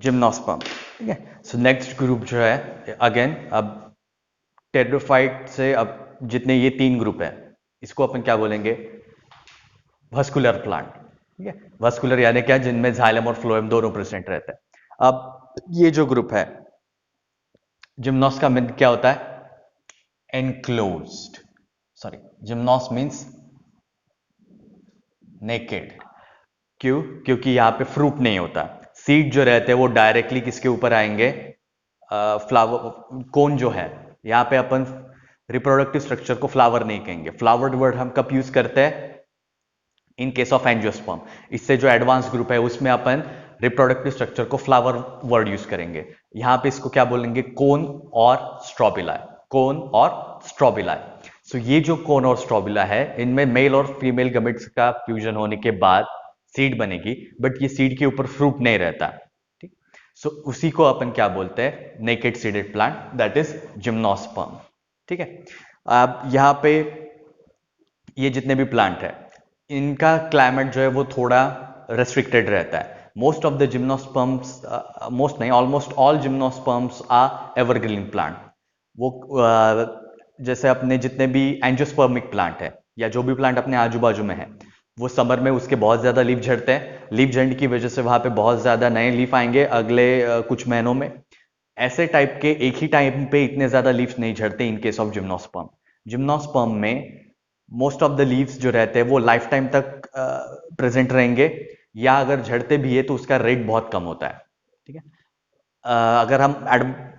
Gymnosperm. ठीक है, so next group जो है अगेन, अब टेरिडोफाइट से अब जितने ये 3 ग्रुप है इसको अपन क्या बोलेंगे, वस्कुलर प्लांट। ठीक है, वस्कुलर यानी क्या, जिनमें जाइलम और फ्लोएम दोनों प्रेजेंट रहते हैं। अब ये जो ग्रुप है जिम्नोस का मीन क्या होता है, एनक्लोज्ड, सॉरी, जिम्नोस मीन्स नेकेड। क्यों? क्योंकि यहां पे फ्रूट नहीं होता। सीड जो रहते हैं वो डायरेक्टली किसके ऊपर आएंगे, फ्लावर कोन जो है। यहां पे अपन रिप्रोडक्टिव स्ट्रक्चर को फ्लावर नहीं कहेंगे, फ्लावर्ड वर्ड हम कब यूज करते हैं, इन केस ऑफ एंजियोस्पर्म। इससे जो एडवांस ग्रुप है उसमें अपन रिप्रोडक्टिव स्ट्रक्चर को फ्लावर वर्ड यूज करेंगे। यहां पे इसको क्या बोलेंगे, कोन और स्ट्रोबिला, कोन और स्ट्रोबिला। सो ये जो कोन और स्ट्रोबिला है इनमें मेल और फीमेल गमेट्स का फ्यूजन होने के बाद सीड बनेगी, बट ये सीड के ऊपर फ्रूट नहीं रहता। ठीक, सो उसी को अपन क्या बोलते हैं, naked seeded plant, that is gymnosperm. ठीक है, अब यहां पे ये जितने भी प्लांट है इनका क्लाइमेट जो है वो थोड़ा रेस्ट्रिक्टेड रहता है। Most of the gymnosperms, most नहीं, almost all gymnosperms are evergreen plant. वो जैसे अपने जितने भी एंजियोस्पर्मिक प्लांट है या जो भी प्लांट अपने आजू बाजू में है, वो समर में उसके बहुत ज्यादा लीफ झड़ते हैं। लीफ झड़ने की वजह से वहां पे बहुत ज्यादा नए लीफ आएंगे अगले कुछ महीनों में। ऐसे टाइप के एक ही टाइम पे इतने ज्यादा लीव्स नहीं झड़ते in case of gymnosperm. Gymnosperm में मोस्ट ऑफ द लीव्स जो रहते हैं वो लाइफ टाइम तक प्रेजेंट रहेंगे, या अगर झड़ते भी है तो उसका रेट बहुत कम होता है। ठीक है, अगर हम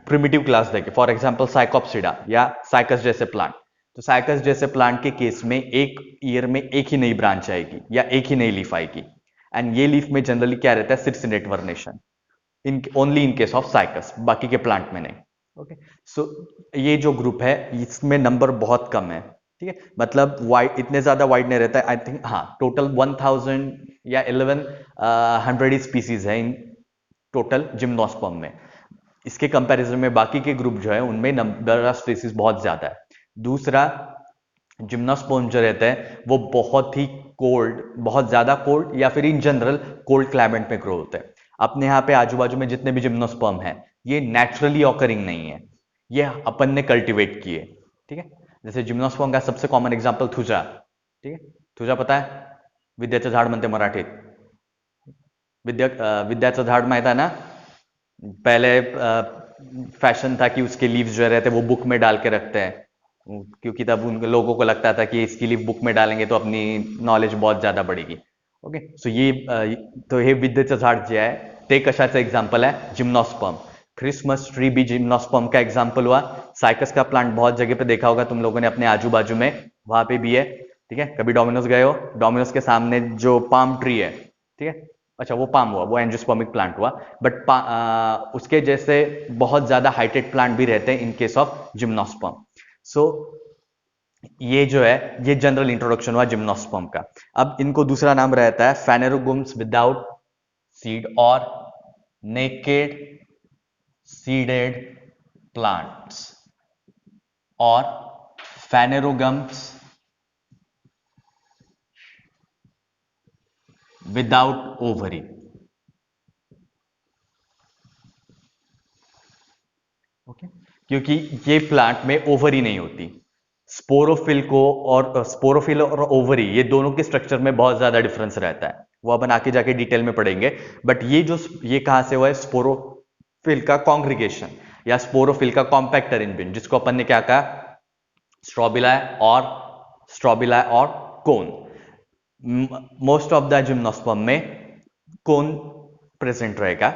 प्रिमिटिव क्लास देखें, फॉर एग्जांपल साइकोप्सिडा या साइकस जैसे प्लांट, तो साइकस जैसे प्लांट के केस में एक ईयर में एक ही नई ब्रांच आएगी या एक ही नई लीफ आएगी। एंड ये लीफ में जनरली क्या रहता है, circinate vernation, in only in case of Cycas, बाकी के प्लांट में नहीं। ओके, सो ये जो ग्रुप है इसमें नंबर बहुत कम है। ठीक है, मतलब वाइड इतने ज्यादा वाइड नहीं रहता है। आई थिंक हाँ, टोटल 1000 या 1100 स्पीसीज है इन टोटल जिम्नोस्पर्म में। इसके कंपैरिजन में बाकी के ग्रुप जो है उनमें नंबर ऑफ स्पीसीज बहुत ज्यादा है। दूसरा, जिम्नोस्पर्म जो रहता है वो बहुत ही कोल्ड, बहुत ज्यादा कोल्ड या फिर इन जनरल कोल्ड क्लाइमेट में ग्रो होता है। अपने यहाँ पे आजू बाजू में जितने भी जिम्नोस्पर्म है ये नेचुरली ऑकरिंग नहीं है, ये अपन ने कल्टीवेट किए। ठीक है, जैसे जिम्नोस्पर्म का सबसे कॉमन एग्जांपल थुजा। ठीक है, थुजा पता है, विद्याचं झाड म्हणते मराठीत, विद्याचं झाड माहित है ना। पहले फैशन था कि उसके लीव्स जो रहते हैं वो बुक में डाल के रखते हैं, क्योंकि तब उन लोगों को लगता था कि इसकी लीफ बुक में डालेंगे तो अपनी नॉलेज बहुत ज्यादा बढ़ेगी। ओके, सो ये तो हे विद्येचं झाड जे आहे ते कशाचं एक्झाम्पल आहे, जिम्नोस्पर्म। क्रिसमस ट्री भी जिम्नोस्पर्म का एग्जाम्पल हुआ। साइकस का प्लांट बहुत जगह पे देखा होगा तुम लोगों ने अपने आजू बाजू में, वहां पे भी है। ठीक है, कभी डोमिनोज गए हो, डोमिनोज के सामने जो पाम ट्री है, ठीक है, अच्छा वो पाम हुआ, वो एंजियोस्पर्मिक प्लांट हुआ। बट उसके जैसे बहुत ज्यादा हाइटेड प्लांट भी रहते हैं in case of gymnosperm. So ये जो है ये जनरल इंट्रोडक्शन हुआ जिम्नोस्पर्म का। अब इनको दूसरा नाम रहता है फेनेरोगम्स विदाउट सीड और नेकेड सीडेड प्लांट्स, और फेनेरोगम्स विदाउट ओवरी। ओके, क्योंकि ये प्लांट में ओवरी नहीं होती। स्पोरोफिल और ओवरी ये दोनों के स्ट्रक्चर में बहुत ज्यादा डिफरेंस रहता है, वो अपन आके जाके डिटेल में पढ़ेंगे। बट ये कहां से हुआ है, स्पोरोफिल का कॉन्ग्रीगेशन या स्पोरोफिल का कॉम्पैक्ट अरेंजमेंट, जिसको अपन ने क्या कहा, स्ट्रोबिला और कोन। मोस्ट ऑफ द जिम्नोस्पर्म में कोन प्रेजेंट रहेगा।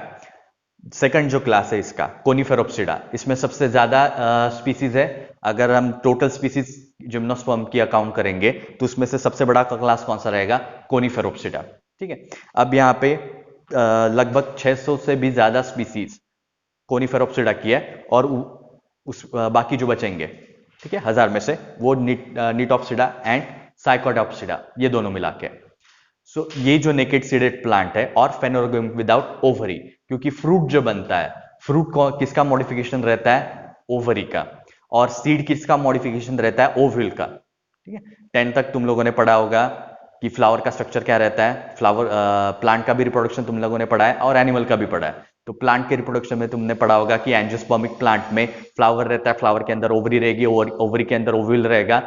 सेकंड जो क्लास है इसका कोनिफेरोप्सिडा, इसमें सबसे ज्यादा स्पीसीज है। अगर हम टोटल स्पीसीज जिम्नोस्पर्म की अकाउंट करेंगे तो उसमें से सबसे बड़ा क्लास कौन सा रहेगा, कोनिफेरोप्सिडा। ठीक है, अब यहाँ पे लगभग 600 से भी ज्यादा स्पीसीज कोनिफेरोप्सिडा की है, और बाकी जो बचेंगे, ठीक है, 1000 में से, वो निटोप्सिडा एंड साइकोटोप्सिडा, ये दोनों मिला के। सो ये जो नेकेड सीडेड प्लांट है और फेनोरोगम विदाउट ओवरी, क्योंकि फ्रूट जो बनता है, फ्रूट को किसका मॉडिफिकेशन रहता है, ओवरी का, और सीड किसका मॉडिफिकेशन रहता है, ओव्यूल का। ठीक है, 10 तक तुम लोगों ने पढ़ा होगा कि फ्लावर का स्ट्रक्चर क्या रहता है, फ्लावर प्लांट का भी रिप्रोडक्शन तुम लोगों ने पढ़ा है और एनिमल का भी पढ़ा है। तो प्लांट के रिप्रोडक्शन में तुमने पढ़ा होगा कि एंजियोस्पर्मिक प्लांट में फ्लावर रहता है, फ्लावर के अंदर ओवरी रहेगी, ओवरी के अंदर ओव्यूल रहेगा।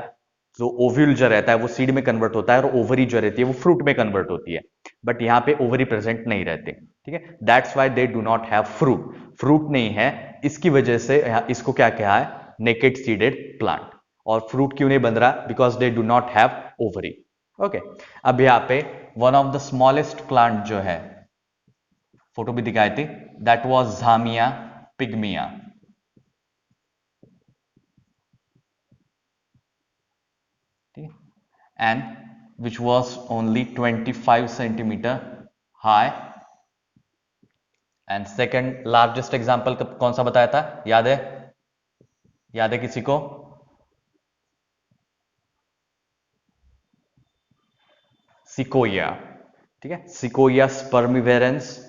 तो ओव्यूल जो रहता है वो सीड में कन्वर्ट होता है और ओवरी जो रहती है वो फ्रूट में कन्वर्ट होती है। बट यहाँ पे ओवरी प्रेजेंट नहीं रहते, ठीक है। That's why they do not have fruit, fruit नहीं है, इसकी वजह से इसको क्या कहा है, नेकेड सीडेड प्लांट। और फ्रूट क्यों नहीं बन रहा, because they do not have ovary. Okay, अब यहाँ पे one of the smallest plant जो है, फोटो भी दिखाई थी, दैट वाज झामिया पिग्मिया। ठीक है, and which was only 25 centimetre high. And second largest example कौन सा बताया था, याद है, याद है किसी को? सिकोया, ठीक है, Sequoia sempervirens.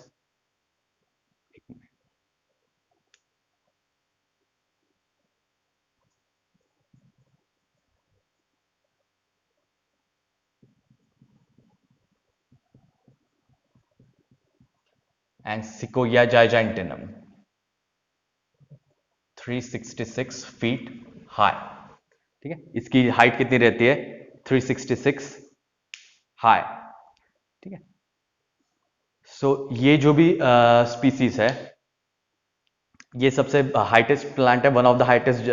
And Sequoia giganteum 366 feet high. ठीक है, इसकी हाइट कितनी रहती है, 366 हाई। ठीक है, सो ये जो भी स्पीसीज है, ये सबसे हाइटेस्ट प्लांट है, one of the highest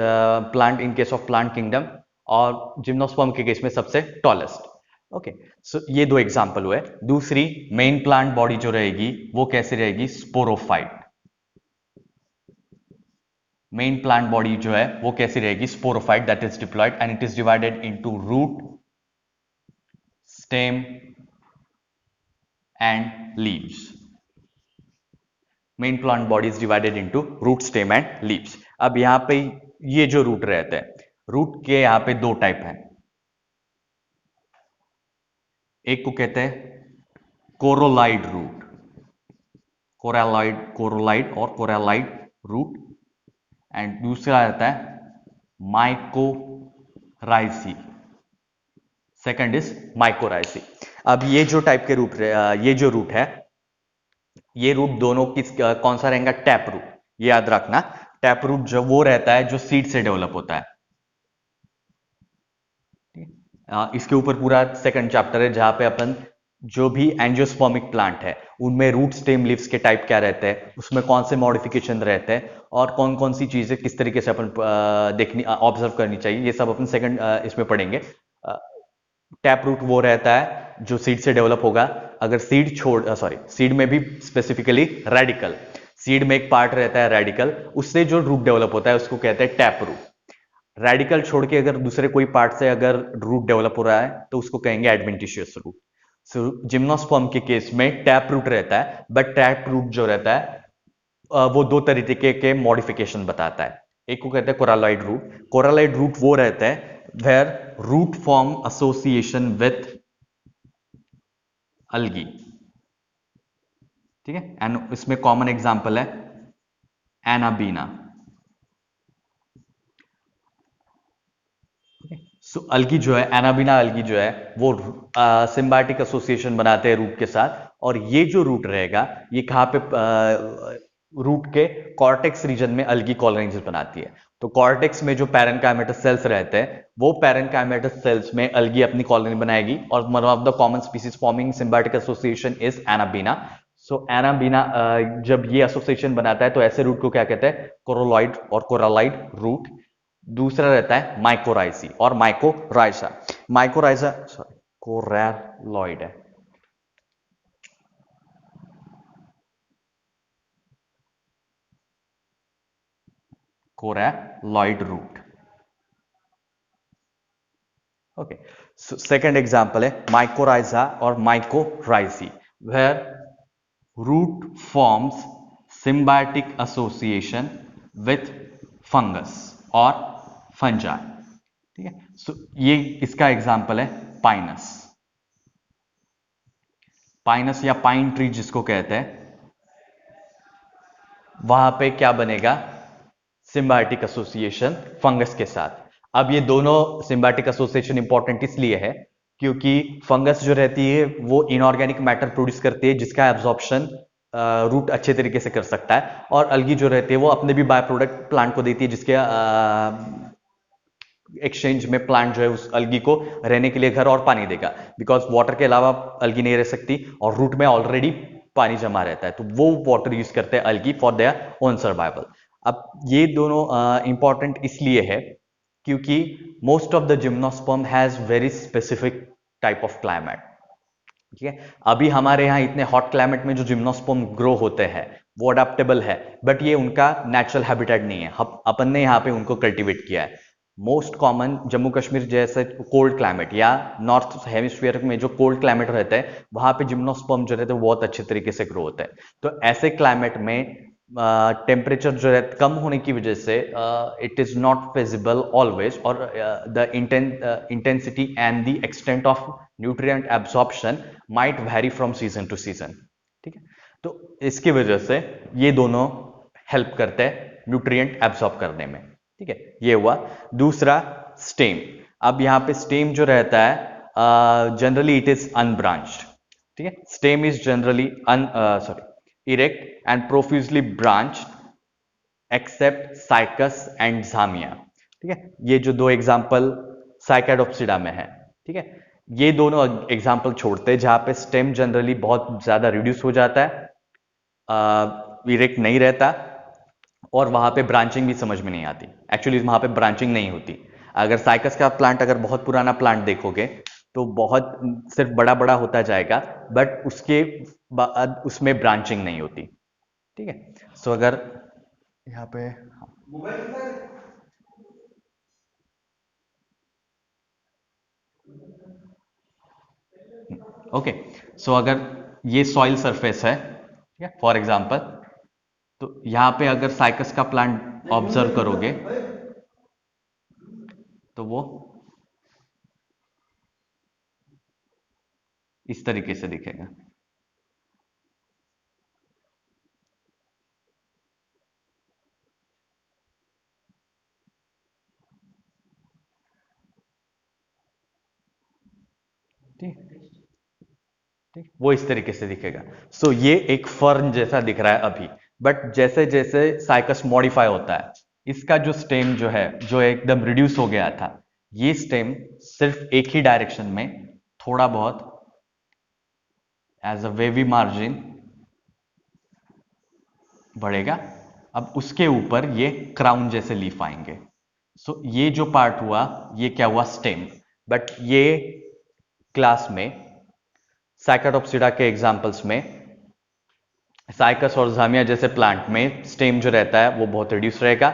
plant in case of plant kingdom, और जिम्नोस्पर्म के केस में सबसे टॉलेस्ट। ओके, सो ये दो एग्जांपल हुए। दूसरी मेन प्लांट बॉडी जो रहेगी वो कैसी रहेगी, स्पोरोफाइट। मेन प्लांट बॉडी जो है वो कैसी रहेगी, sporophyte, that is diploid and it is divided into root, stem and leaves. Main plant body is divided into root, stem and leaves. अब यहां पे ये जो रूट रहते हैं, रूट के यहां पे दो टाइप हैं। एक को कहते हैं कोरोलाइड रूट, कोरोलाइड और कोरोलाइड रूट, एंड दूसरा रहता है माइकोराइसी, सेकंड इज माइकोराइसी। अब ये जो टाइप के रूट, ये जो रूट है, ये रूट दोनों किस कौन सा रहेगा, टैप रूट। ये याद रखना, टैप रूट जो वो रहता है जो सीड से डेवलप होता है। इसके ऊपर पूरा सेकंड चैप्टर है जहां पे अपन जो भी एंजियोस्पर्मिक प्लांट है उनमें रूट, स्टेम, लीव्स के टाइप क्या रहते हैं, उसमें कौन से मॉडिफिकेशन रहते हैं और कौन कौन सी चीजें किस तरीके से अपन देखनी, ऑब्जर्व करनी चाहिए, ये सब अपन सेकंड इसमें पढ़ेंगे। टैप रूट वो रहता है जो सीड से डेवलप होगा। अगर सीड सीड में भी स्पेसिफिकली रेडिकल, सीड में एक पार्ट रहता है रेडिकल, उससे जो रूट डेवलप होता है उसको कहते हैं टैप रूट। रेडिकल छोड़ के अगर दूसरे कोई पार्ट से अगर रूट डेवलप हो रहा है तो उसको कहेंगे एडवेंटिशियस रूट। सो जिम्नोस्पर्म के केस में टैप रूट रहता है, बट टैप रूट जो रहता है वो दो तरीके के मॉडिफिकेशन बताता है। एक को कहते हैं कोरालॉइड रूट। कोरालॉइड रूट वो रहता है where root form association with algae, ठीक है, एंड इसमें कॉमन एग्जांपल है एनाबीना। सो अलगी जो है, एनाबीना अलगी जो है वो सिम्बायोटिक एसोसिएशन बनाते हैं रूट के साथ, और ये जो रूट रहेगा ये कहां पे, रूट के कॉर्टेक्स रीजन में अलगी कॉलोनीज बनाती है। तो कॉर्टेक्स में जो पैरेनकाइमेटस सेल्स रहते हैं वो पैरेनकाइमेटस सेल्स में अलगी अपनी कॉलोनी बनाएगी, और one of the common species forming symbiotic association is anabaena. So anabaena जब ये एसोसिएशन बनाता है तो ऐसे रूट को क्या कहते हैं, कोरोलॉइड और कोरालाइड रूट। दूसरा रहता है माइकोराइसी और माइकोराइसा। माइकोराइसा सॉरी कोरैलॉइड है, coralloid root. Okay, so second example है माइकोराइजा और mycorrhizae, where root forms symbiotic association with fungus और फंजाई। ठीक है, सो ये इसका एग्जांपल है पाइनस। पाइनस या पाइन ट्री जिसको कहते हैं, वहां पे क्या बनेगा, सिम्बायोटिक एसोसिएशन फंगस के साथ। अब ये दोनों सिम्बायोटिक एसोसिएशन इंपॉर्टेंट इसलिए है क्योंकि फंगस जो रहती है वो इनऑर्गेनिक मैटर प्रोड्यूस करती है जिसका एब्जॉर्प्शन रूट अच्छे तरीके से कर सकता है, और अलगी जो रहती है वो अपने भी बाय प्रोडक्ट प्लांट को देती है, जिसके एक्सचेंज में प्लांट जो है उस अलगी को रहने के लिए घर और पानी देगा, बिकॉज वाटर के अलावा अलगी नहीं रह सकती और रूट में ऑलरेडी पानी जमा रहता है, तो वो वाटर यूज करते हैं अलगी फॉर देयर ओन सर्वाइवल। अब ये दोनों इंपॉर्टेंट इसलिए है क्योंकि most of the gymnosperm has very specific type of climate. ठीक है, अभी हमारे यहाँ इतने हॉट क्लाइमेट में जो जिम्नोस्पर्म ग्रो होते हैं वो अडेप्टेबल है, बट ये उनका नेचुरल हैबिटेट नहीं है, अपन ने यहाँ पे उनको कल्टीवेट किया है। मोस्ट कॉमन जम्मू कश्मीर जैसे कोल्ड क्लाइमेट या नॉर्थ हेमिस्फीयर में जो कोल्ड क्लाइमेट रहता है वहां पे जिम्नोस्पर्म जो रहते हैं बहुत अच्छे तरीके से ग्रो होता है। तो ऐसे क्लाइमेट में टेम्परेचर जो है कम होने की वजह से it is not feasible always, और the intensity and the extent of nutrient absorption might vary from season to season. ठीक है, तो इसकी वजह से ये दोनों हेल्प करते हैं न्यूट्रिएंट एब्जॉर्ब करने में। ठीक है, ये हुआ। दूसरा स्टेम। अब यहाँ पे स्टेम जो रहता है जनरली इट इज अनब्रांच्ड। ठीक है, stem is generally erect and profusely branched except Cycas and Zamia. ठीक है, ये जो दो एग्जाम्पल साइकैडोप्सिडा में है, ठीक है, ये दोनों एग्जाम्पल छोड़ते हैं जहां पे स्टेम जनरली बहुत ज्यादा रिड्यूस हो जाता है, इरेक्ट नहीं रहता, और वहां पे ब्रांचिंग भी समझ में नहीं आती। एक्चुअली वहां पे ब्रांचिंग नहीं होती। अगर साइकस का प्लांट, अगर बहुत पुराना प्लांट देखोगे तो बहुत सिर्फ बड़ा बड़ा होता जाएगा, बट उसके बाद उसमें ब्रांचिंग नहीं होती। ठीक है, सो अगर यहाँ पे ओके, सो अगर ये सॉइल सरफेस है, ठीक है, फॉर एग्जांपल, तो यहाँ पे अगर साइकस का प्लांट ऑब्जर्व करोगे तो वो इस तरीके से दिखेगा। ठीक ठीक, वो इस तरीके से दिखेगा। सो ये एक फर्न जैसा दिख रहा है अभी, बट जैसे जैसे साइकस मॉडिफाई होता है, इसका जो स्टेम जो है जो एकदम रिड्यूस हो गया था, ये स्टेम सिर्फ एक ही डायरेक्शन में थोड़ा बहुत एज अ वेवी मार्जिन बढ़ेगा। अब उसके ऊपर ये क्राउन जैसे लीफ आएंगे। सो ये जो पार्ट हुआ ये क्या हुआ, स्टेम। बट ये क्लास में साइकाटोप्सिडा के एग्जांपल्स में साइकस और झामिया जैसे प्लांट में स्टेम जो रहता है वो बहुत रिड्यूस रहेगा,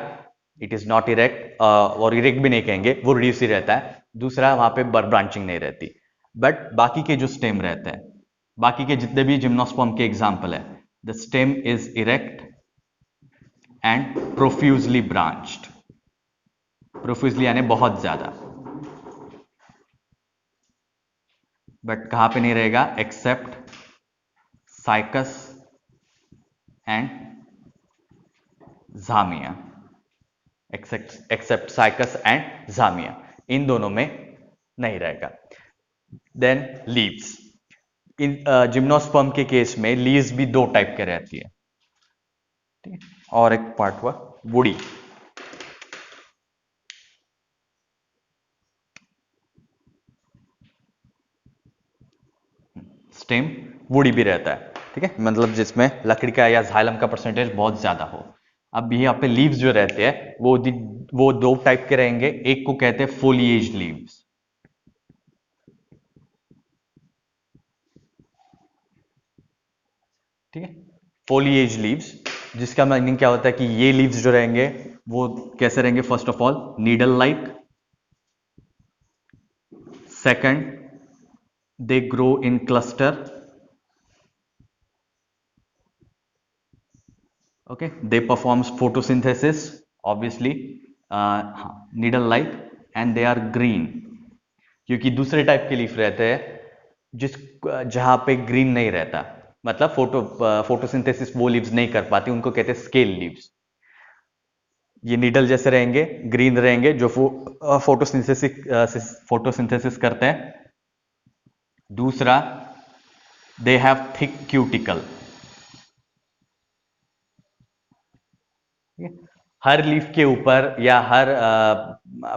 इट इज नॉट इरेक्ट, और इरेक्ट भी नहीं कहेंगे, वो रिड्यूस ही रहता है। दूसरा, वहां पे ब्रांचिंग नहीं रहती। बट बाकी के जो स्टेम रहते हैं, बाकी के जितने भी जिम्नोस्पर्म के एग्जाम्पल है, the stem is erect and profusely branched. Profusely यानी बहुत ज्यादा, बट कहां पे नहीं रहेगा, except Cycas and Zamia, except Cycas and Zamia, इन दोनों में नहीं रहेगा। Then leaves. इन जिम्नोस्पर्म के केस में लीव्स भी दो टाइप के रहती है। ठीक है, और एक पार्ट हुआ वुडी। स्टेम वुडी भी रहता है, ठीक है, मतलब जिसमें लकड़ी का या जाइलम का परसेंटेज बहुत ज्यादा हो। अब यहाँ पे लीव्स जो रहते हैं वो दो टाइप के रहेंगे। एक को कहते हैं फोलिएज लीव्स। ठीक है, फोलिएज लीव्स, जिसका मीनिंग क्या होता है कि ये लीव्स जो रहेंगे वो कैसे रहेंगे, first of all needle like, second they grow in cluster, okay, they performs photosynthesis obviously, needle like, and they are green। क्योंकि दूसरे टाइप के लीफ रहते हैं जिस जहां पे ग्रीन नहीं रहता, मतलब फोटोसिंथेसिस वो लीव्स नहीं कर पाती, उनको कहते हैं स्केल लीव्स। ये नीडल जैसे रहेंगे, ग्रीन रहेंगे, जो फोटोसिंथेसिस करते हैं। दूसरा, दे हैव थिक क्यूटिकल। ठीक है? हर लीफ के ऊपर या हर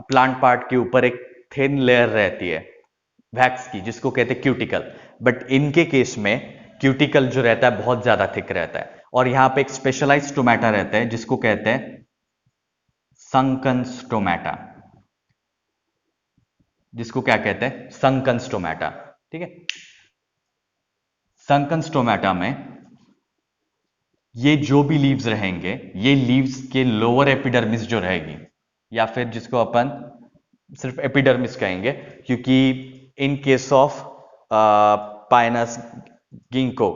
प्लांट पार्ट के ऊपर एक थिन लेयर रहती है वैक्स की, जिसको कहते हैं क्यूटिकल। बट इनके केस में क्यूटिकल जो रहता है बहुत ज्यादा थिक रहता है, और यहाँ पे एक स्पेशलाइज्ड स्टोमेटा रहता है जिसको कहते हैं संकन स्टोमेटा। जिसको क्या कहते हैं? Sunken stomata. ठीक है? संकन स्टोमेटा में ये जो भी लीव्स रहेंगे, ये लीव्स के लोअर एपिडर्मिस जो रहेगी, या फिर जिसको अपन सिर्फ एपिडर्मिस कहेंगे, क्योंकि इन केस ऑफ पाइनस गिंको,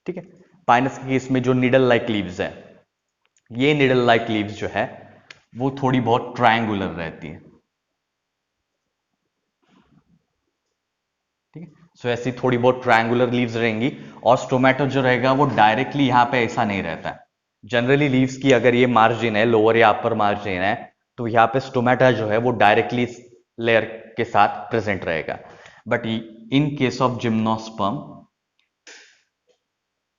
ठीक है, पाइनस के केस में जो निडल लाइक लीव्स है, ये निडल लाइक लीव्स जो है वो थोड़ी बहुत ट्रायंगुलर रहती है। ठीक है? सो ऐसी थोड़ी बहुत ट्रायंगुलर लीव्स रहेंगी, और स्टोमेटो जो रहेगा वो डायरेक्टली यहां पे ऐसा नहीं रहता है। जनरली लीव्स की अगर ये मार्जिन है, लोअर या अपर मार्जिन है, तो यहाँ पे स्टोमेटा जो है वो डायरेक्टली लेयर के साथ प्रेजेंट रहेगा। But in case of gymnosperm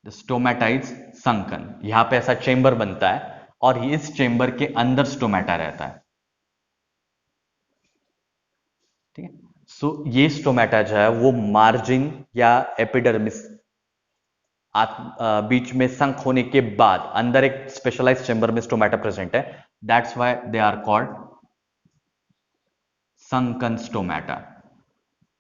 the stomata is sunken. यहां पे ऐसा चेंबर बनता है और इस चेंबर के अंदर स्टोमेटा रहता है। ठीक है? सो ये स्टोमेटा जो है वो मार्जिन या एपिडर्मिस बीच में संक होने के बाद अंदर एक स्पेशलाइज्ड चेंबर में स्टोमेटा प्रेजेंट है। That's why they are called sunken stomata.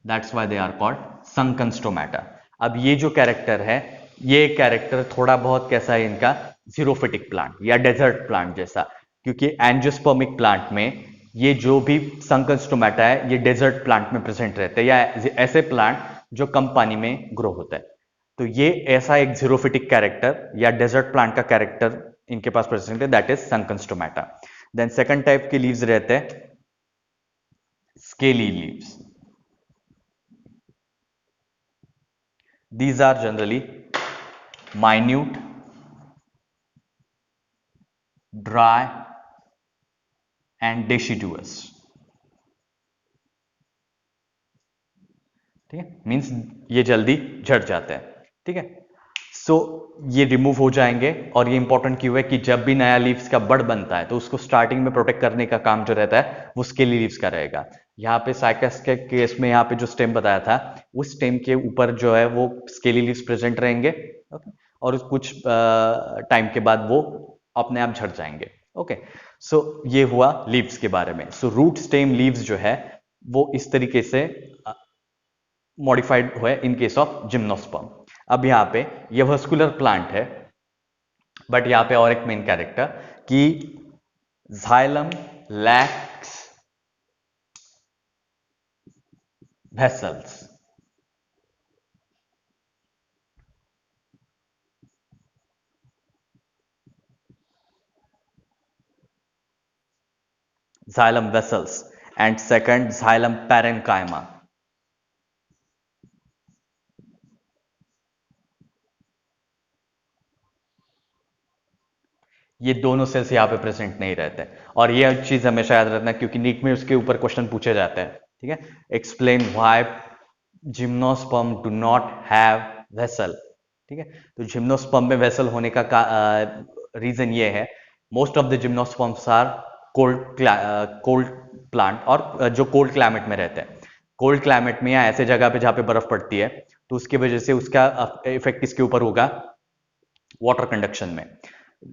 That's why they are called sunken stomata. अब ये जो कैरेक्टर है, ये कैरेक्टर थोड़ा बहुत कैसा है इनका? जीरोफिटिक प्लांट या डेजर्ट प्लांट जैसा, क्योंकि एंजियोस्पर्मिक प्लांट में ये जो भी संकन स्टोमेटा है ये डेजर्ट प्लांट में प्रेजेंट रहते हैं, या ऐसे प्लांट जो कम पानी में ग्रो होता है। तो ये ऐसा एक जीरोफिटिक कैरेक्टर या डेजर्ट प्लांट का कैरेक्टर इनके पास प्रेजेंट है, that is sunken stomata. Then second type के लीव्स रहते हैं scaly leaves. These are generally minute, dry and deciduous. ठीक है? मीन्स ये जल्दी झड़ जाते हैं। ठीक है? सो ये रिमूव हो जाएंगे, और ये इंपॉर्टेंट क्यों है कि जब भी नया लीव्स का बड बनता है तो उसको स्टार्टिंग में प्रोटेक्ट करने का काम जो रहता है वो स्केली लीव्स का रहेगा। यहाँ पे साइकस के केस में यहाँ पे जो स्टेम बताया था, उस स्टेम के ऊपर जो है वो स्केली लीव्स प्रेजेंट रहेंगे। ओके? और कुछ टाइम के बाद वो अपने आप झड़ जाएंगे। ओके? सो ये हुआ लीव्स के बारे में। सो रूट स्टेम लीव्स जो है वो इस तरीके से मॉडिफाइड हुए इन केस ऑफ जिम्नोस्पर्म। अब यहाँ पे ये वस्कुलर प्लांट है, बट यहाँ पे और एक मेन कैरेक्टर कि xylem lakhs vessels. xylem vessels and second xylem parenchyma। ये दोनों सेल्स यहाँ पे प्रेजेंट नहीं रहते, और ये चीज हमेशा याद रखना क्योंकि नीट में उसके ऊपर क्वेश्चन पूछे जाते हैं। ठीक है? Explain why gymnosperm do not have vessel. ठीक है? तो जिम्नोस्पर्म में वेसल होने का रीजन ये है, most of the gymnosperms are cold plant, और जो कोल्ड क्लाइमेट में रहते हैं, कोल्ड क्लाइमेट में या ऐसे जगह पे जहाँ पे बर्फ पड़ती है, तो उसकी वजह से उसका इफेक्ट किसके ऊपर होगा? वाटर कंडक्शन में।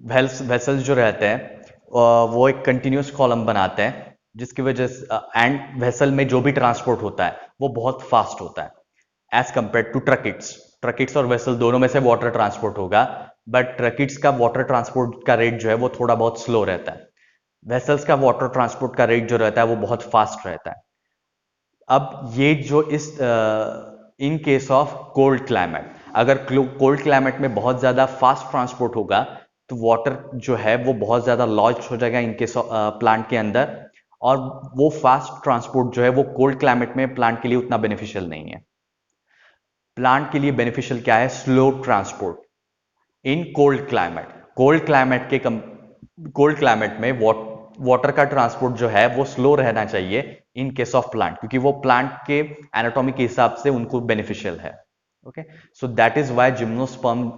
वेसल्स जो रहते हैं वो एक कंटिन्यूस कॉलम बनाते हैं, जिसकी वजह से एंड वेसल में जो भी ट्रांसपोर्ट होता है वो बहुत फास्ट होता है एज कंपेयर टू ट्रकिट्स। ट्रकिट्स और वेसल दोनों में से वाटर ट्रांसपोर्ट होगा, बट ट्रकिट्स का वाटर ट्रांसपोर्ट का रेट जो है वो थोड़ा बहुत स्लो रहता है। वेसल्स का वाटर ट्रांसपोर्ट का रेट जो रहता है वो बहुत फास्ट रहता है। अब ये जो इस इन केस ऑफ कोल्ड क्लाइमेट, अगर कोल्ड क्लाइमेट में बहुत ज्यादा फास्ट ट्रांसपोर्ट होगा तो वाटर जो है वो बहुत ज्यादा लॉज हो जाएगा इनके प्लांट के अंदर, और वो फास्ट ट्रांसपोर्ट जो है वो कोल्ड क्लाइमेट में प्लांट के लिए उतना बेनिफिशियल नहीं है। प्लांट के लिए बेनिफिशियल क्या है? Slow transport in cold climate. Cold climate में वाटर का ट्रांसपोर्ट जो है वो स्लो रहना चाहिए इन केस ऑफ प्लांट, क्योंकि वो प्लांट के एनाटॉमी के हिसाब से उनको बेनिफिशियल है। Okay? So that is why gymnosperm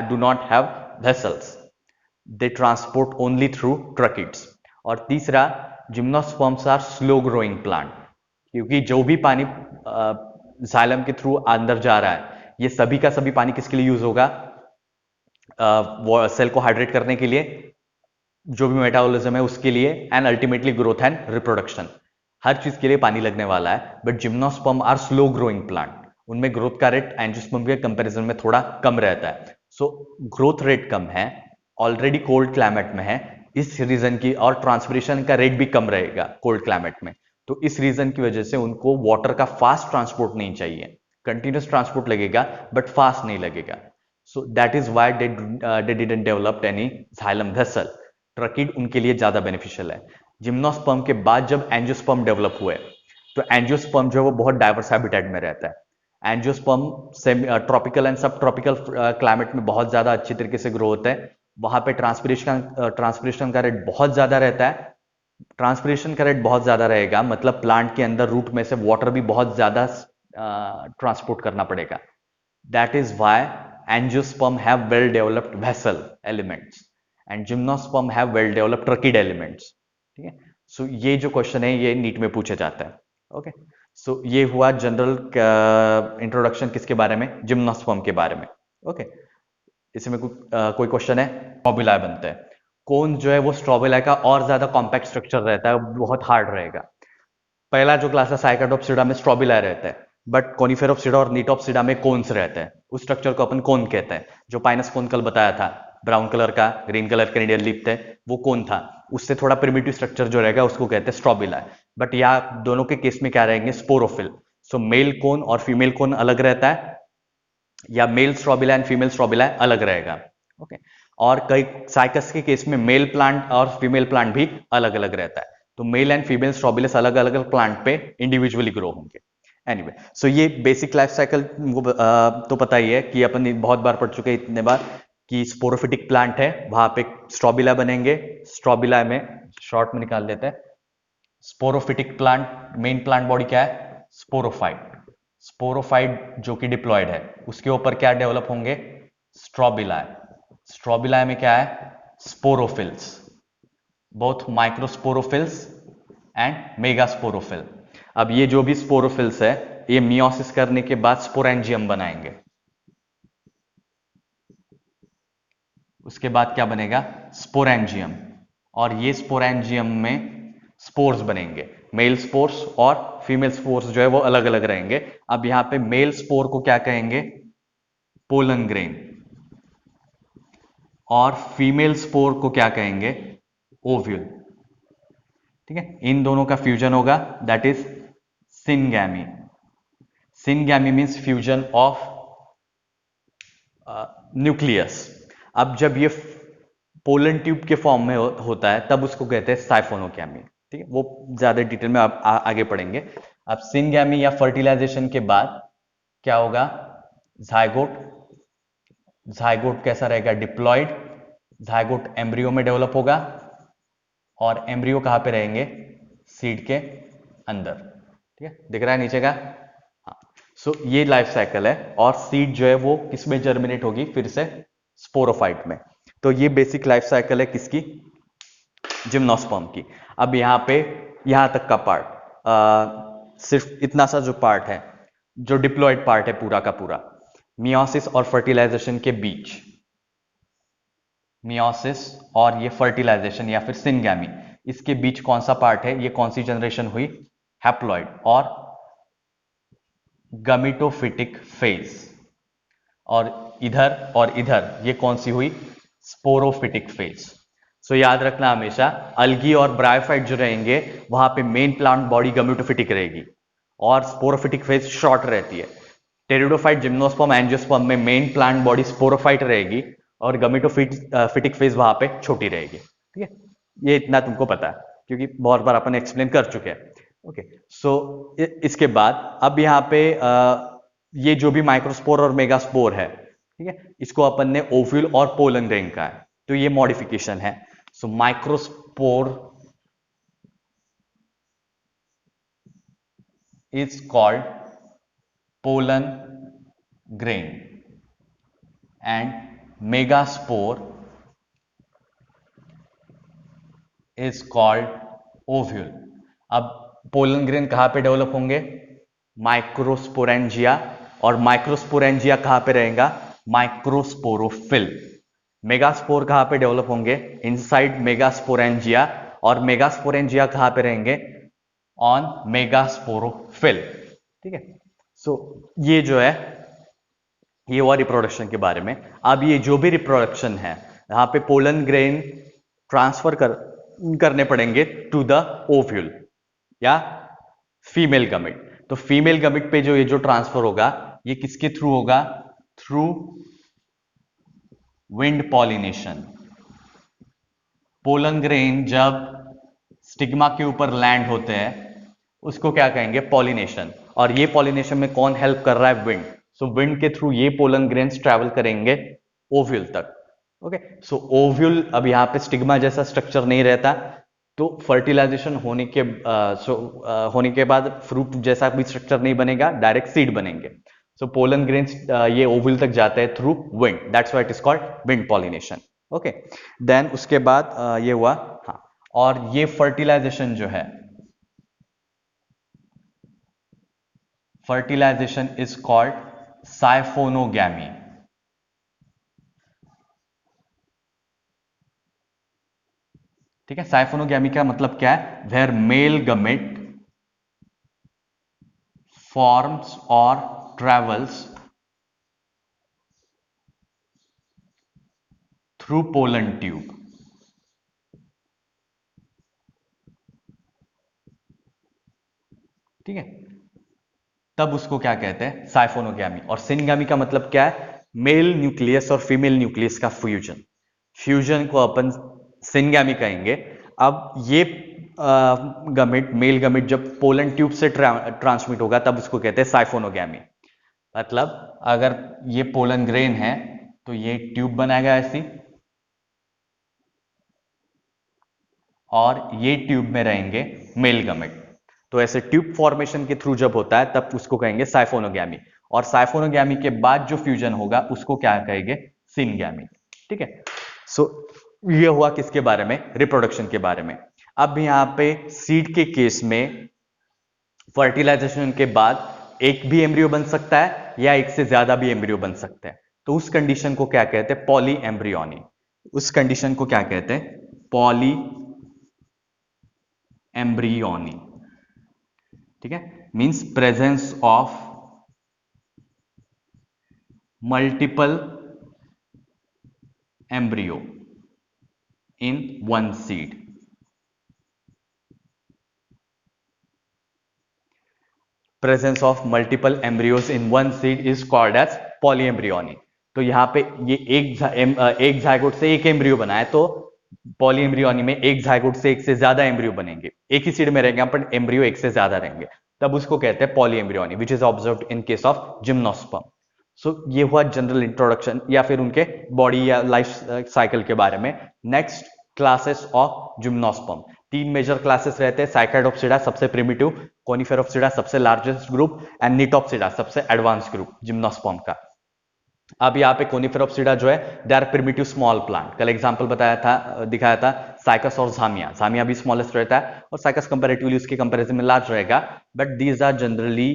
do not have vessels। They transport only through tracheids. और तीसरा, gymnosperms are slow growing plant, क्योंकि जो भी पानी जाइलम के थ्रू अंदर जा रहा है, ये सभी का सभी पानी किसके लिए यूज होगा? वो सेल को हाइड्रेट करने के लिए, जो भी मेटाबॉलिज्म है उसके लिए, and ultimately growth and reproduction. हर चीज के लिए पानी लगने वाला है। But gymnosperm are slow growing plant, उनमें ग्रोथ का रेट एंजियोस्पर्म के कंपैरिजन में थोड़ा कम रहता है। सो ग्रोथ रेट कम है, ऑलरेडी कोल्ड क्लाइमेट में है, इस रीजन की, और ट्रांसपिरेशन का रेट भी कम रहेगा कोल्ड क्लाइमेट में। तो इस रीजन की वजह से उनको वाटर का फास्ट ट्रांसपोर्ट नहीं चाहिए। कंटिन्यूस ट्रांसपोर्ट लगेगा बट फास्ट नहीं लगेगा। So that is why they didn't develop any xylem vessel. Tracheid उनके लिए ज्यादा बेनिफिशियल है। जिम्नोस्पर्म के बाद जब एंजियोस्पर्म डेवलप हुए, तो एंजियोस्पर्म जो है वो बहुत डाइवर्स हैबिटेट में रहता है। एंजियोस्पर्म ट्रॉपिकल एंड सब ट्रॉपिकल क्लाइमेट में बहुत ज्यादा अच्छी तरीके से ग्रो होता है। वहां पे ट्रांसपिरेशन का रेट बहुत ज्यादा रहता है। ट्रांसपिरेशन का रेट बहुत ज्यादा रहेगा, मतलब प्लांट के अंदर रूट में से वाटर भी बहुत ज्यादा ट्रांसपोर्ट करना पड़ेगा। That is why angiosperm have well developed vessel elements and gymnosperm have well developed tracheid elements. ठीक है, सो ये जो क्वेश्चन है ये नीट में पूछा जाता है। ओके, सो ये हुआ जनरल इंट्रोडक्शन किसके बारे में? जिम्नोस्पर्म के बारे में। ओके, इसमें कोई क्वेश्चन है? स्ट्रॉबिलाए बनता है। कौन जो है वो स्ट्रॉबिलाए का और ज्यादा कॉम्पैक्ट स्ट्रक्चर रहता है, बहुत हार्ड रहेगा। पहला जो क्लास है साइकाडोप्सिडा में स्ट्रॉबिलाए रहता है, बट कॉनिफेरोप्सिडा और नीटोप्सिडा में कोन्स रहता है। उस स्ट्रक्चर को अपन कोन कहते हैं। जो पाइनस कोन कल बताया था, ब्राउन कलर का, ग्रीन कलर का रेडियल लीफ थे, वो कोन था। उससे थोड़ा प्रिमिटिव स्ट्रक्चर जो रहेगा उसको कहते हैं स्ट्रॉबिला। बट यहाँ दोनों के केस में क्या रहेंगे? स्पोरोफिल। सो मेल कोन और फीमेल कोन अलग रहता है, या male strobila and female strobila अलग रहेगा। ओके, और कई साइकस के केस में मेल प्लांट और फीमेल प्लांट भी अलग अलग रहता है। तो मेल एंड फीमेल स्ट्रॉबिलस अलग अलग प्लांट पे इंडिविजुअली ग्रो होंगे। एनीवे, सो ये बेसिक लाइफ साइकिल तो पता ही है कि अपन बहुत बार पढ़ चुके हैं इतने बार, कि स्पोरोफिटिक प्लांट है, वहां पे स्ट्रॉबिला बनेंगे। स्ट्रॉबिला में शॉर्ट में निकाल लेते हैं। Sporophytic plant main plant body क्या है? स्पोरोफाइट। स्पोरोफाइट जो कि डिप्लॉयड है, उसके ऊपर क्या डेवलप होंगे? स्ट्रॉबिलाए। स्ट्रॉबिलाए में क्या है? Sporophylls, both microsporophylls and megasporophyll. अब ये जो भी स्पोरोफिल्स है, ये मियोसिस करने के बाद स्पोरेंजियम बनाएंगे। उसके बाद क्या बनेगा? स्पोरेंजियम। और ये स्पोरेंजियम में स्पोर्स बनेंगे। मेल स्पोर्स और फीमेल स्पोर्स जो है वो अलग अलग रहेंगे। अब यहां पे मेल स्पोर को क्या कहेंगे? Pollen grain. और फीमेल स्पोर को क्या कहेंगे? ओव्यूल। ठीक है, इन दोनों का फ्यूजन होगा, that is syngamy. Syngamy means fusion of nucleus. अब जब ये पोलन ट्यूब के फॉर्म में होता है, तब उसको कहते हैं साइफोनोगैमी। ठीक है, वो ज्यादा डिटेल में आप आगे पढ़ेंगे। अब सिनगैमी या फर्टिलाइजेशन के बाद क्या होगा? जाइगोट। जाइगोट कैसा रहेगा? डिप्लॉयड। जाइगोट एम्ब्रियो में डेवलप होगा, और एम्ब्रियो कहां पे रहेंगे? सीड के अंदर। ठीक है, दिख रहा है नीचे का? हाँ, सो ये लाइफ साइकिल है। और सीड जो है वो किसमें जर्मिनेट होगी? फिर से स्पोरोफाइट में। तो ये बेसिक लाइफ साइकिल है किसकी? जिम्नोस्पर्म की। अब यहां पे यहां तक का पार्ट, सिर्फ इतना सा जो पार्ट है, जो डिप्लॉयड पार्ट है पूरा का पूरा, मियोसिस और फर्टिलाइजेशन के बीच, मियोसिस और ये फर्टिलाइजेशन या फिर सिनगैमी, इसके बीच कौन सा पार्ट है? ये कौन सी जनरेशन हुई? हैप्लॉइड और गमीटोफिटिक फेज। और इधर ये कौन सी हुई? Sporophytic phase. सो याद रखना हमेशा, अल्गी और ब्रायोफाइट जो रहेंगे वहां पे मेन प्लांट बॉडी गमीटोफिटिक रहेगी, और स्पोरोफिटिक फेज शॉर्ट रहती है। टेरिडोफाइट, जिम्नोस्पर्म, एंजियोस्पर्म में मेन प्लांट बॉडी स्पोरोफाइट रहेगी, और गमीटोफिटिक फेज वहां पे छोटी रहेगी। ठीक है, ये इतना तुमको पता है क्योंकि बहुत बार अपन एक्सप्लेन कर चुके हैं। ओके, सो इसके बाद अब यहाँ पे ये जो भी माइक्रोस्पोर और मेगास्पोर है, ठीक है, इसको अपन ने ओव्यूल और पोलन ग्रेन का है, तो ये मॉडिफिकेशन है। So microspore is called pollen grain and megaspore is called ovule. अब पोलन ग्रेन कहां पे डेवलप होंगे? माइक्रोस्पोरेंजिया। और माइक्रोस्पोरेंजिया कहां पे रहेगा? माइक्रोस्पोरोफिल। मेगास्पोर कहां पे डेवलप होंगे? Inside megasporangia. और मेगास्पोरेंजिया कहां पे रहेंगे? On megasporophyll. ठीक है। सो ये जो है ये हुआ रिप्रोडक्शन के बारे में। अब ये जो भी रिप्रोडक्शन है यहां पे पोलन ग्रेन ट्रांसफर करने पड़ेंगे टू द ओव्यूल या फीमेल गमिट। तो फीमेल गमिट पे जो ये जो ट्रांसफर होगा ये किसके थ्रू होगा? Through wind pollination. Pollen grain जब स्टिग्मा के ऊपर लैंड होते हैं उसको क्या कहेंगे? पॉलिनेशन। और ये पॉलिनेशन में कौन हेल्प कर रहा है? विंड। सो विंड के थ्रू ये पोलन ग्रेन्स ट्रैवल करेंगे ओव्यूल तक। ओके। सो ओव्यूल अब यहां पे स्टिग्मा जैसा स्ट्रक्चर नहीं रहता, तो फर्टिलाइजेशन होने के बाद फ्रूट जैसा भी स्ट्रक्चर नहीं बनेगा, डायरेक्ट सीड बनेंगे। सो पोलन ग्रेन्स ये ओव्यूल तक जाते हैं through wind, that's why it is called wind pollination. Okay. Then उसके बाद ये हुआ। हाँ, और ये फर्टिलाइजेशन जो है, फर्टिलाइजेशन इज कॉल्ड साइफोनोगैमी। ठीक है। साइफोनोगैमी का मतलब क्या है? वेयर मेल गमेट फॉर्म्स और ट्रेवल्स थ्रू पोलन ट्यूब। ठीक है। तब उसको क्या कहते हैं? साइफोनोगैमी। और सिनगैमी का मतलब क्या है? मेल न्यूक्लियस और फीमेल न्यूक्लियस का फ्यूजन। फ्यूजन को अपन सिनगैमी कहेंगे। अब ये गमिट, मेल गमिट जब पोलन ट्यूब से ट्रांसमिट होगा तब उसको कहते हैं साइफोनोगैमी। मतलब अगर ये पोलन ग्रेन है तो ये ट्यूब बनाएगा ऐसी, और ये ट्यूब में रहेंगे मेल गमेट। तो ऐसे ट्यूब फॉर्मेशन के थ्रू जब होता है तब उसको कहेंगे साइफोनोगैमी। और साइफोनोगैमी के बाद जो फ्यूजन होगा उसको क्या कहेंगे? सिनगैमी। ठीक है। सो ये हुआ किसके बारे में? रिप्रोडक्शन के बारे में। अब यहां पे सीड के केस में फर्टिलाइजेशन के बाद एक भी एम्ब्रियो बन सकता है या एक से ज्यादा भी एम्ब्रियो बन सकता है। तो उस कंडीशन को क्या कहते हैं? Poly embryony. उस कंडीशन को क्या कहते हैं? Polyembryony. ठीक है। Means presence of multiple embryo in one seed. Presence of multiple embryos in one seed is called as polyembryony. तो यहां पे ये एक जायगोट से एक एम्ब्रियो बना है, तो पॉलीएम्ब्रियोनी में एक जायगोट से एक से ज्यादा एम्ब्रियो बनेंगे। एक ही सीड में रहेंगे पर एम्ब्रियो एक से ज्यादा रहेंगे, तब उसको कहते हैं polyembryony, which is observed in case of gymnosperm. So ये हुआ जनरल इंट्रोडक्शन या फिर उनके बॉडी या लाइफ साइकिल के बारे में। Next, classes of gymnosperm. तीन मेजर क्लासेस रहते हैं। साइकाइडोप्सिडा सबसे प्रिमिटिव, कोनिफेरोप्सिडा सबसे लार्जेस्ट ग्रुप, एंड निटोप्सिडा सबसे एडवांस ग्रुप जिम्नोस्पर्म का। अब यहाँ पे कोनिफेरोप्सिडा जो है they are primitive small plant. कल एग्जांपल बताया था, दिखाया था साइकस और झामिया। झामिया भी स्मॉलेस्ट रहता है और साइकस कंपैरेटिवली उसके कंपैरिजन में लार्ज रहेगा, बट दीज आर जनरली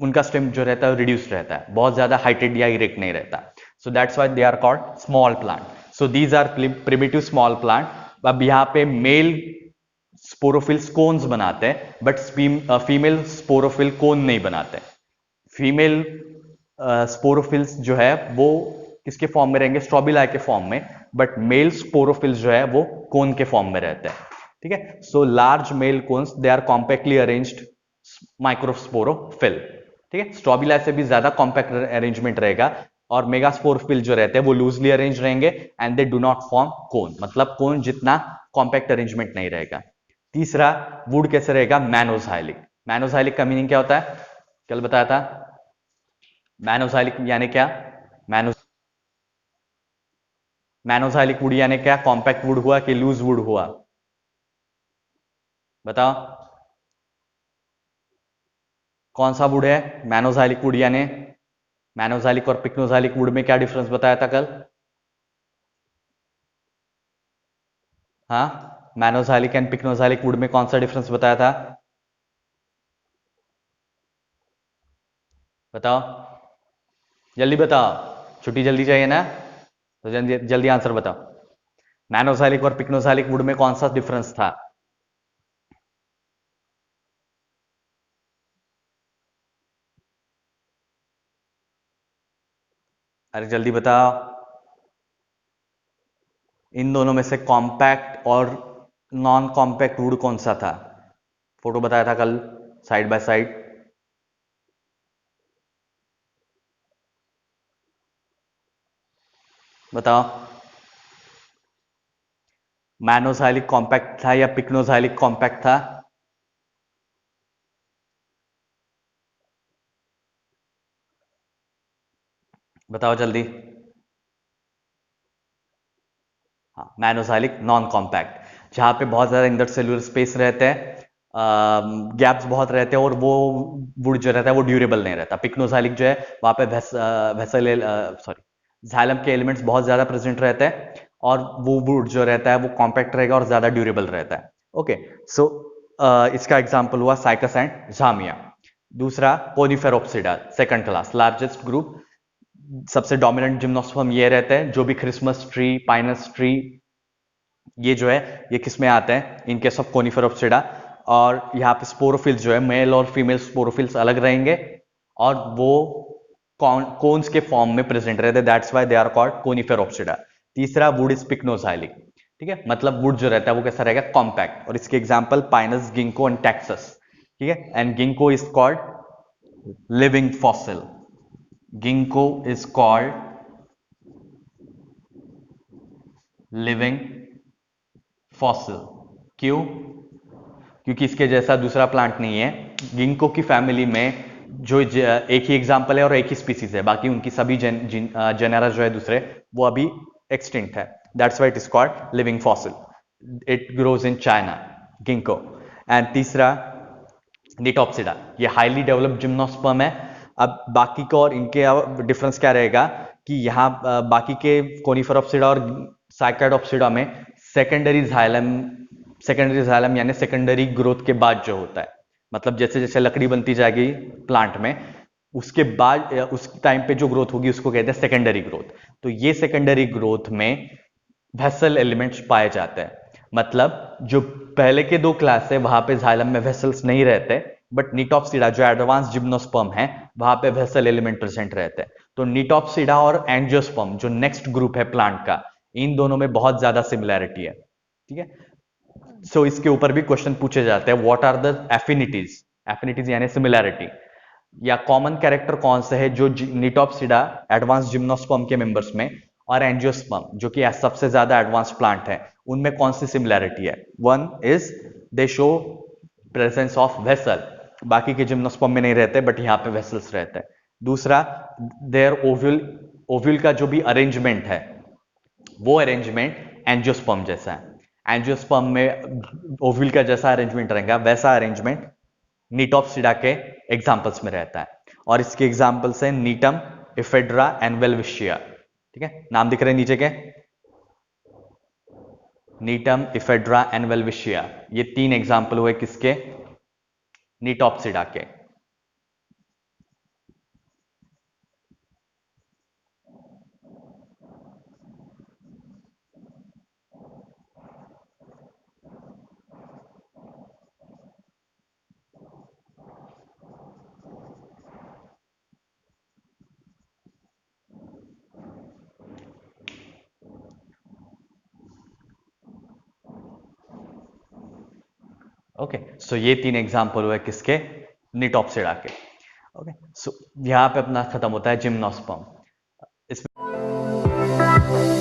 उनका स्टेम जो रहता है रिड्यूस्ड रहता है, बहुत ज्यादा हाइटेड या इरेक्ट नहीं रहता। So that's why they are called small plant. So these are primitive small plant. अब यहाँ पे मेल स्पोरोफिल्स कोन्स बनाते हैं, बट फीमेल स्पोरोफिल कोन नहीं बनाते। फीमेल स्पोरोफिल्स जो है वो किसके फॉर्म में रहेंगे? स्ट्रॉबिलाई के फॉर्म में, बट मेल स्पोरोफिल्स जो है वो कोन के फॉर्म में रहते हैं। ठीक है। So large male cones they are compactly arranged microsporophyll. ठीक है। स्ट्रॉबिलाई से भी ज्यादा कॉम्पैक्ट अरेंजमेंट रहेगा, और मेगास्पोरोफिल जो रहते हैं वो लूजली अरेंज रहेंगे and they do not form cone, मतलब कोन जितना कॉम्पैक्ट अरेंजमेंट नहीं रहेगा। तीसरा, वुड कैसे रहेगा? मैनोजाइलिक। मैनोजाइलिक का मीनिंग क्या होता है? कल बताया था। मैनोजाइलिक यानी क्या? मैनोजाइलिक वुड यानी क्या? कॉम्पैक्ट वुड हुआ कि लूज वुड हुआ? बताओ कौन सा वुड है? मैनोजाइलिक वुड यानी। मैनोजाइलिक और पिक्नोजाइलिक वुड में क्या डिफरेंस बताया था कल? हाँ, मैनोजैलिक एंड पिक्नोजैलिक वुड में कौन सा डिफरेंस बताया था? बताओ, जल्दी बताओ, छुट्टी जल्दी चाहिए ना, तो जल्दी जल्दी आंसर बताओ। मैनोजैलिक और पिक्नोजैलिक वुड में कौन सा डिफरेंस था? अरे जल्दी बताओ। इन दोनों में से कॉम्पैक्ट और नॉन कॉम्पैक्ट वुड कौन सा था? फोटो बताया था कल, साइड बाय साइड। बताओ, मैनोजैलिक कॉम्पैक्ट था या पिक्नोजैलिक कॉम्पैक्ट था? बताओ जल्दी। हाँ, मैनोजैलिक नॉन कॉम्पैक्ट, जहाँ पे बहुत ज़्यादा इंटरसेल्युलर स्पेस रहते हैं, गैप्स बहुत रहते हैं, और वो वुड जो रहता है वो ड्यूरेबल नहीं रहता। पिक्नोजैलिक जो है वहाँ पे वेसल सॉरी जाइलम के एलिमेंट्स बहुत ज़्यादा प्रेजेंट रहते हैं, और वो वुड जो रहता है वो कॉम्पैक्ट रहेगा और ज़्यादा ड्यूरेबल रहता है। ओके, सो इसका एग्जाम्पल हुआ साइकस एंड झामिया। दूसरा Coniferopsida, second class largest group. सबसे डोमिनेंट जिम्नोस्पर्म ये रहते हैं, जो भी क्रिसमस ट्री, पाइनस ट्री, ये जो है ये किस में आते हैं? In case of Coniferopsida. और यहाँ पे स्पोरोफिल्स जो है, मेल और फीमेल स्पोरोफिल्स अलग रहेंगे, और वो कोन्स के फॉर्म में प्रेजेंट रहते हैं, that's why they are called Coniferopsida. तीसरा वुड इज पिक्नोजाइलिक, ठीक है, मतलब वुड जो रहता है वो कैसा रहेगा? कॉम्पैक्ट। और इसके example Pinus, ginkgo and Texas, ठीक है। And ginkgo is called living fossil. Ginkgo is called living fossil. क्यों? क्योंकि इसके जैसा दूसरा प्लांट नहीं है। गिंको की फैमिली में जो एक ही एग्जाम्पल है और एक ही स्पीसीज है, बाकी उनकी सभी जेनेरा जो है दूसरे, वो अभी एक्सटिंक्ट है। That's why it is called living fossil. It grows in China, ginkgo. And तीसरा निटॉप्सिडा, ये हाईली डेवलप्ड जिम्नोस्पर्म है। अब बाकी को और इनके डिफरेंस क्या रहेगा कि यहाँ बाकी के कोनिफेरोप्सिडा और साइकाडोप्सिडा में सेकेंडरी जाइलम यानी सेकेंडरी ग्रोथ के बाद जो होता है, मतलब जैसे जैसे लकड़ी बनती जाएगी प्लांट में, उसके बाद उस टाइम पे जो ग्रोथ होगी उसको कहते हैं सेकेंडरी ग्रोथ। तो ये सेकेंडरी ग्रोथ में वेसल एलिमेंट्स पाए जाते हैं। मतलब जो पहले के दो क्लास है वहां पे जाइलम में वेसल्स नहीं रहते, बट निटॉप्सिडा जो एडवांस जिम्नोस्पर्म है वहां पे वेसल एलिमेंट प्रेजेंट रहते हैं। तो निटॉप्सिडा और एंजियोस्पर्म जो नेक्स्ट ग्रुप है प्लांट का, इन दोनों में बहुत ज्यादा सिमिलैरिटी है, ठीक है। सो इसके ऊपर भी क्वेश्चन पूछे जाते हैं, what are the affinities, affinities यानी सिमिलैरिटी, या कॉमन कैरेक्टर कौन सा है जो निटॉप्सिडा एडवांस जिम्नोस्पर्म के मेंबर्स में और एंजियोस्पर्म जो कि सबसे ज्यादा एडवांस प्लांट है उनमें कौन सी सिमिलैरिटी है? One is they show presence of vessel, बाकी के जिम्नोस्पर्म में नहीं रहते बट यहाँ पे वेसल्स रहते हैं। दूसरा, देयर ओव्यूल, ओव्यूल का जो भी अरेंजमेंट है वो अरेंजमेंट एंजियोस्पर्म जैसा है। एंजियोस्पर्म में ओव्यूल का जैसा अरेंजमेंट रहेगा वैसा अरेंजमेंट निटॉप्सिडा के एग्जाम्पल्स में रहता है। और इसके एग्जाम्पल्स हैं नीटम, इफेड्रा एंड वेलविशिया, ठीक है, नाम दिख रहे हैं नीचे के, नीटम, इफेड्रा एंड वेलविशिया, ये तीन एग्जाम्पल हुए किसके? निटॉप्सिडा के। ओके, सो ये तीन एग्जाम्पल हुए किसके? निटॉप्सिडा के। ओके, सो यहां पे अपना खत्म होता है जिम्नोस्पर्म। इसमें